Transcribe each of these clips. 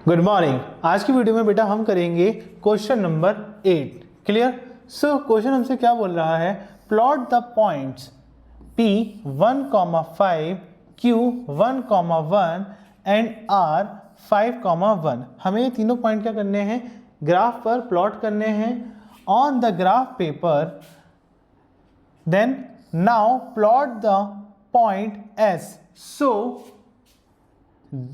Good morning. आज की video में बेटा हम करेंगे question number 8। Clear. So question हमसे क्या बोल रहा है, plot the points P 1,5, Q 1,1 and R 5,1। हमें ये तीनों पॉइंट क्या करने हैं, ग्राफ पर प्लॉट करने हैं on the graph paper. Then now plot the point S so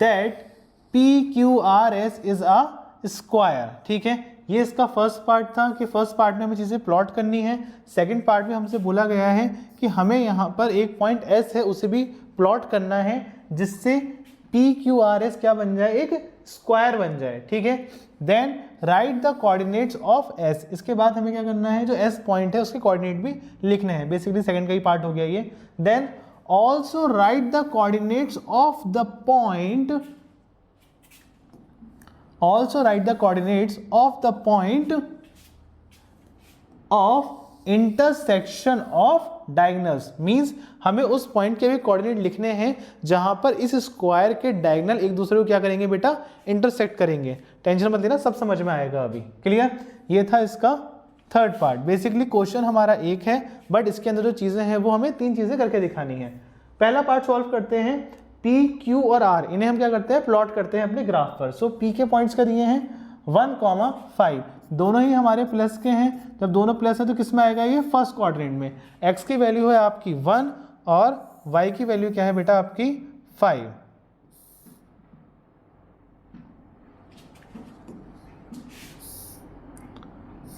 that PQRS is a square. ठीक है, ये इसका फर्स्ट पार्ट था कि फर्स्ट पार्ट में हमें चीज़ें प्लॉट करनी है। सेकंड पार्ट में हमसे बोला गया है कि हमें यहाँ पर एक पॉइंट S है उसे भी प्लॉट करना है जिससे PQRS क्या बन जाए, एक स्क्वायर बन जाए। ठीक है, then write the coordinates of S। इसके बाद हमें क्या करना है, जो S पॉइंट है उसके कोऑर्डिनेट भी लिखने हैं। बेसिकली सेकंड का ही पार्ट हो गया ये। Then also write the coordinates of the point also write the coordinates of the point of intersection of diagonals। means हमें उस पॉइंट के भी कोऑर्डिनेट लिखने हैं जहां पर इस स्क्वायर के डायगोनल एक दूसरे को क्या करेंगे बेटा, इंटरसेक्ट करेंगे। टेंशन मत लेना, सब समझ में आएगा अभी। क्लियर। ये था इसका थर्ड पार्ट। बेसिकली क्वेश्चन हमारा एक है बट इसके अंदर जो चीजें हैं वो हमें तीन चीजें करके दिखानी है। पहला पार्ट सॉल्व करते हैं। P, Q और R इन्हें हम क्या करते हैं, प्लॉट करते हैं अपने ग्राफ पर। सो P के पॉइंट्स क्या दिए हैं 1,5, दोनों ही हमारे प्लस के हैं। जब दोनों प्लस है तो किस में आएगा, ये फर्स्ट क्वाड्रेंट में। X की वैल्यू है आपकी 1 और Y की वैल्यू क्या है बेटा आपकी 5।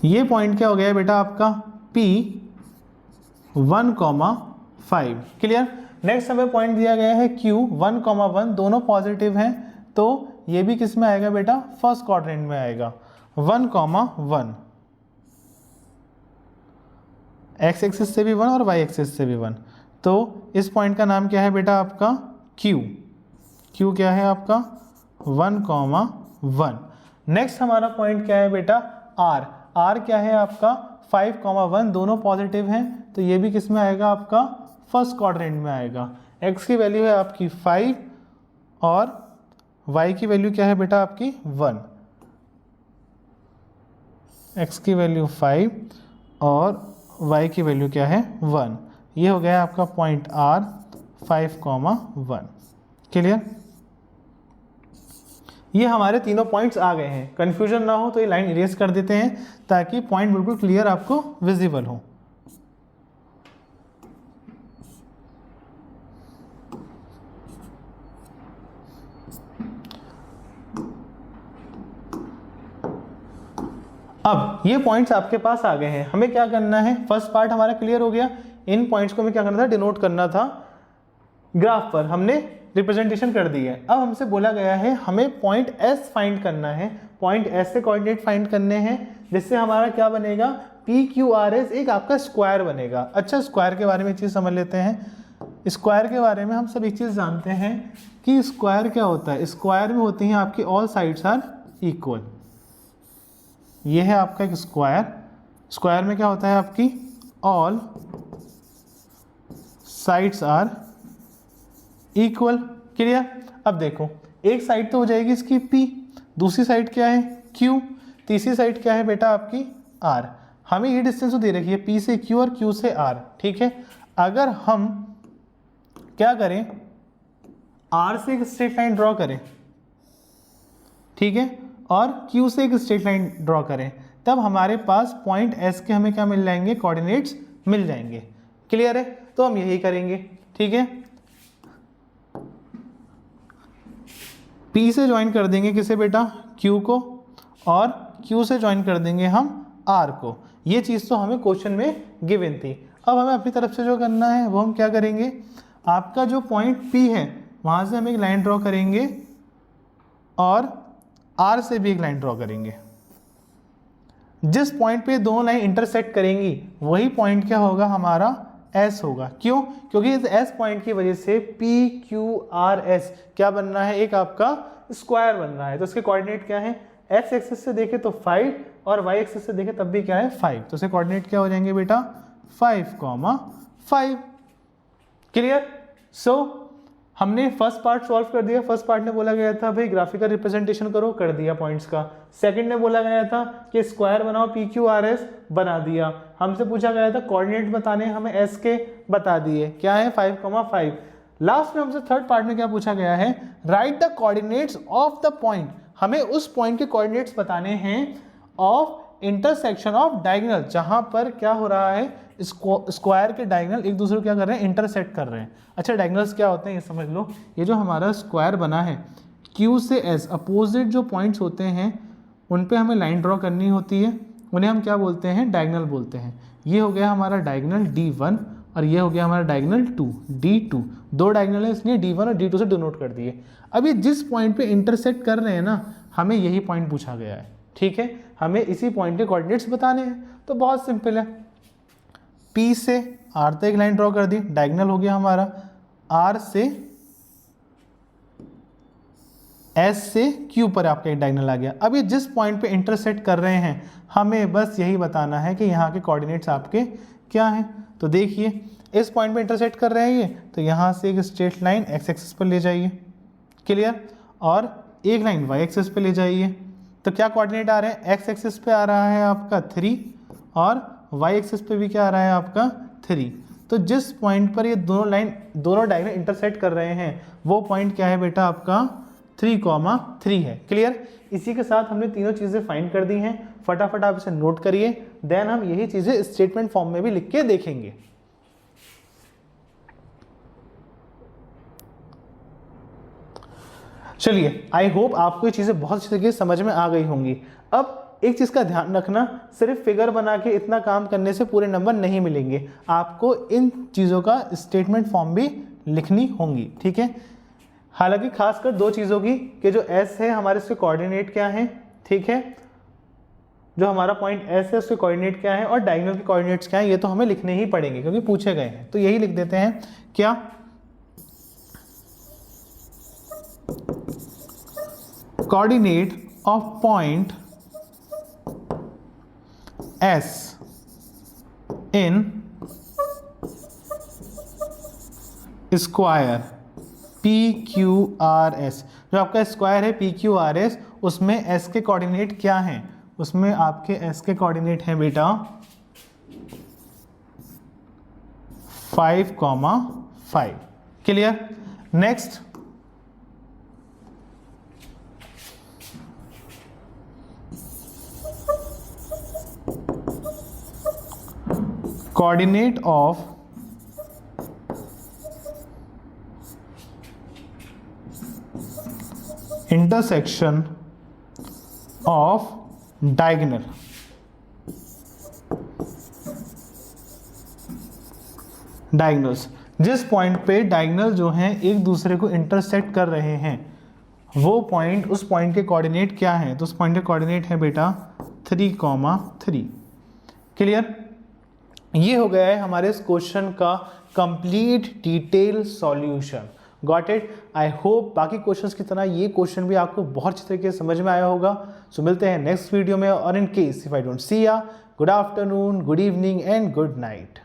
ये पॉइंट क्या हो गया बेटा आपका P 1,5। क्लियर। नेक्स्ट हमें पॉइंट दिया गया है Q 1,1, दोनों पॉजिटिव हैं तो ये भी किस में आएगा बेटा, फर्स्ट क्वाड्रेंट में आएगा 1,1। x एक्सिस से भी 1 और y एक्सिस से भी 1। तो इस पॉइंट का नाम क्या है बेटा आपका Q। Q क्या है आपका 1,1। नेक्स्ट हमारा पॉइंट क्या है बेटा R। R क्या है आपका 5,1, दोनों पॉजिटिव हैं तो ये भी किस में आएगा आपका, फर्स्ट क्वाड्रेंट में आएगा। x की वैल्यू है आपकी 5 और y की वैल्यू क्या है बेटा आपकी 1। x की वैल्यू 5 और y की वैल्यू क्या है 1। ये हो गया आपका पॉइंट R 5,1। क्लियर। ये हमारे तीनों पॉइंट्स आ गए हैं। कंफ्यूजन ना हो तो ये लाइन इरेज कर देते हैं ताकि पॉइंट बिल्कुल क्लियर आपको विजिबल हो। अब ये पॉइंट्स आपके पास आ गए हैं, हमें क्या करना है, फर्स्ट पार्ट हमारा क्लियर हो गया। इन पॉइंट्स को हमें क्या करना था, डिनोट करना था ग्राफ पर। हमने रिप्रेजेंटेशन कर दी है। अब हमसे बोला गया है हमें पॉइंट S फाइंड करना है। पॉइंट S से कोऑर्डिनेट फाइंड करने हैं जिससे हमारा क्या बनेगा, PQRS एक आपका स्क्वायर बनेगा। अच्छा, स्क्वायर के बारे में एक चीज़ समझ लेते हैं। स्क्वायर के बारे में हम सब एक चीज़ जानते हैं कि स्क्वायर क्या होता है। स्क्वायर में होती हैं आपकी ऑल साइड्स आर इक्वल। ये है आपका एक स्क्वायर। स्क्वायर में क्या होता है आपकी, all sides are equal. Clear. अब देखो, एक साइड तो हो जाएगी इसकी P, दूसरी साइड क्या है Q, तीसरी साइड क्या है बेटा आपकी R। हमें ये डिस्टेंस तो दे रखी है P से Q और Q से R। ठीक है, अगर हम क्या करें, R से एक स्ट्रेट लाइन ड्रॉ करें, ठीक है, और Q से एक स्ट्रेट लाइन ड्रॉ करें, तब हमारे पास पॉइंट S के हमें क्या मिल जाएंगे, कोऑर्डिनेट्स मिल जाएंगे। क्लियर है, तो हम यही करेंगे। ठीक है, P से ज्वाइन कर देंगे किसे बेटा, Q को, और Q से ज्वाइन कर देंगे हम R को। ये चीज़ तो हमें क्वेश्चन में गिवन थी। अब हमें अपनी तरफ से जो करना है वो हम क्या करेंगे, आपका जो पॉइंट P है वहाँ से हम एक लाइन ड्रॉ करेंगे और R से भी एक लाइन ड्रॉ करेंगे। जिस पॉइंट पे दोनों लाइन इंटरसेक्ट करेंगी वही पॉइंट क्या होगा, हमारा S होगा। क्यों, क्योंकि इस S पॉइंट की वजह से PQRS क्या बनना है, एक आपका स्क्वायर बन रहा है। तो इसके कोऑर्डिनेट क्या है, X एक्सिस से देखे तो 5 और Y एक्सिस से देखे तब भी क्या है 5। तो इसके कोऑर्डिनेट क्या हो जाएंगे बेटा 5,5। क्लियर। सो हमने फर्स्ट पार्ट सॉल्व कर दिया। फर्स्ट पार्ट ने बोला गया था भाई ग्राफिकल रिप्रेजेंटेशन करो, कर दिया पॉइंट्स का। सेकंड ने बोला गया था कि स्क्वायर बनाओ PQRS, बना दिया। हमसे पूछा गया था कोऑर्डिनेट बताने, हमें S के बता दिए, क्या है 5,5। लास्ट में हमसे थर्ड पार्ट में क्या पूछा गया है, right the coordinates of the point, हमें उस पॉइंट के कोऑर्डिनेट्स बताने हैं ऑफ इंटरसेक्शन ऑफ डायगोनल, जहां पर क्या हो रहा है, स्क्वायर के डायगोनल एक दूसरे को क्या कर रहे हैं, इंटरसेक्ट कर रहे हैं। अच्छा डायगोनल्स क्या होते हैं ये समझ लो। ये जो हमारा स्क्वायर बना है Q से S, अपोजिट जो पॉइंट्स होते हैं उन पे हमें लाइन ड्रॉ करनी होती है, उन्हें हम क्या बोलते हैं, डायगोनल बोलते हैं। ये हो गया हमारा डायगोनल D1 और ये हो गया हमारा डायगोनल 2 D2। दो डायगोनल है इसलिए D1 और D2 से डिनोट कर दिए। अभी जिस पॉइंट पे इंटरसेक्ट कर रहे हैं ना, हमें यही पॉइंट पूछा गया है, ठीक है, हमें इसी पॉइंट के कोऑर्डिनेट्स बताने हैं। तो बहुत सिंपल है, P से R तक एक लाइन ड्रॉ कर दी, डायगोनल हो गया हमारा, R से S से Q पर आपका एक डायगोनल आ गया। अभी जिस पॉइंट पे इंटरसेक्ट कर रहे हैं हमें बस यही बताना है कि यहाँ के कोऑर्डिनेट्स आपके क्या हैं। तो देखिए इस पॉइंट पे इंटरसेक्ट कर रहे हैं ये, तो यहाँ से एक स्ट्रेट लाइन x एक्सिस पर ले जाइए, क्लियर, और एक लाइन y एक्सिस पे ले जाइए। तो क्या कोऑर्डिनेट आ रहे हैं, x एक्सिस पे आ रहा है आपका 3 और y एक्सिस पे भी क्या आ रहा है आपका 3। तो जिस पॉइंट पर ये दोनों डायगोनल इंटरसेक्ट कर रहे हैं वो पॉइंट क्या है बेटा, आपका 3,3 है, क्लियर। इसी के साथ हमने तीनों चीज़ें फाइंड कर दी हैं, फटाफट आप इसे नोट करिए, देन हम यही चीज़ें स्टेटमेंट फॉर्म में भी लिख के देखेंगे। चलिए, आई होप आपको ये चीज़ें बहुत अच्छी तरीके से समझ में आ गई होंगी। अब एक चीज़ का ध्यान रखना, सिर्फ फिगर बना के इतना काम करने से पूरे नंबर नहीं मिलेंगे, आपको इन चीज़ों का स्टेटमेंट फॉर्म भी लिखनी होंगी, ठीक है। हालांकि खासकर दो चीज़ों की, कि जो S है हमारे इसके कोऑर्डिनेट क्या हैं, ठीक है, जो हमारा पॉइंट S है उसके कोऑर्डिनेट क्या है और डायगोनल के कोऑर्डिनेट्स क्या हैं, ये तो हमें लिखने ही पड़ेंगे क्योंकि पूछे गए हैं। तो यही लिख देते हैं, क्या, coordinate of point S in square PQRS, जो आपका स्क्वायर है PQRS, उसमें S के कोऑर्डिनेट क्या हैं, उसमें आपके S के कोऑर्डिनेट हैं बेटा 5,5, clear. Next, coordinate of intersection of diagonal, diagonals, जिस पॉइंट पे डायगोनल जो हैं एक दूसरे को इंटरसेक्ट कर रहे हैं वो पॉइंट, उस पॉइंट के कोऑर्डिनेट क्या हैं, तो उस पॉइंट के कोऑर्डिनेट है बेटा 3,3, क्लियर। ये हो गया है हमारे इस क्वेश्चन का complete detail solution. Got it. I hope बाकी क्वेश्चंस की तरह ये क्वेश्चन भी आपको बहुत अच्छी तरीके से समझ में आया होगा। सो मिलते हैं नेक्स्ट वीडियो में, और in case if I don't see ya, good afternoon, good evening and good night.